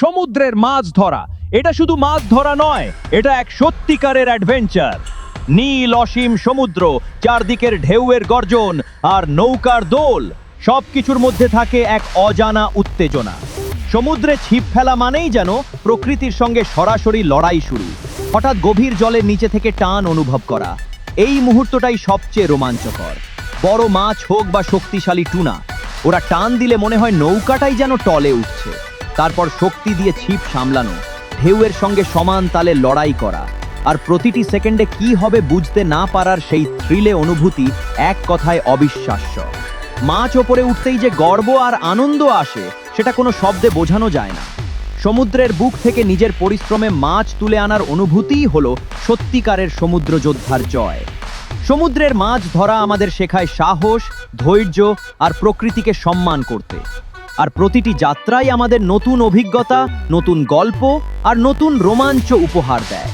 সমুদ্রের মাছ ধরা, এটা শুধু মাছ ধরা নয়, এটা এক সত্যিকারের অ্যাডভেঞ্চার। নীল অসীম সমুদ্র, চারদিকের ঢেউয়ের গর্জন আর নৌকার দোল, সবকিছুর মধ্যে থাকে এক অজানা উত্তেজনা। সমুদ্রে ছিপ ফেলা মানেই যেন প্রকৃতির সঙ্গে সরাসরি লড়াই শুরু। হঠাৎ গভীর জলের নিচে থেকে টান অনুভব করা, এই মুহূর্তটাই সবচেয়ে রোমাঞ্চকর। বড় মাছ হোক বা শক্তিশালী টুনা, ওরা টান দিলে মনে হয় নৌকাটাই যেন টলে উঠছে। তারপর শক্তি দিয়ে ছিপ সামলানো, ঢেউয়ের সঙ্গে সমান তালে লড়াই করা, আর প্রতিটি সেকেন্ডে কি হবে বুঝতে না পারার সেই থ্রিলে অনুভূতি এক কথায় অবিশ্বাস্য। মাছ ওপরে উঠতেই যে গর্ব আর আনন্দ আসে সেটা কোনো শব্দে বোঝানো যায় না। সমুদ্রের বুক থেকে নিজের পরিশ্রমে মাছ তুলে আনার অনুভূতিই হলো সত্যিকারের সমুদ্র যোদ্ধার জয়। সমুদ্রের মাছ ধরা আমাদের শেখায় সাহস, ধৈর্য আর প্রকৃতিকে সম্মান করতে। আর প্রতিটি যাত্রাই আমাদের নতুন অভিজ্ঞতা, নতুন গল্প আর নতুন রোমাঞ্চ উপহার দেয়।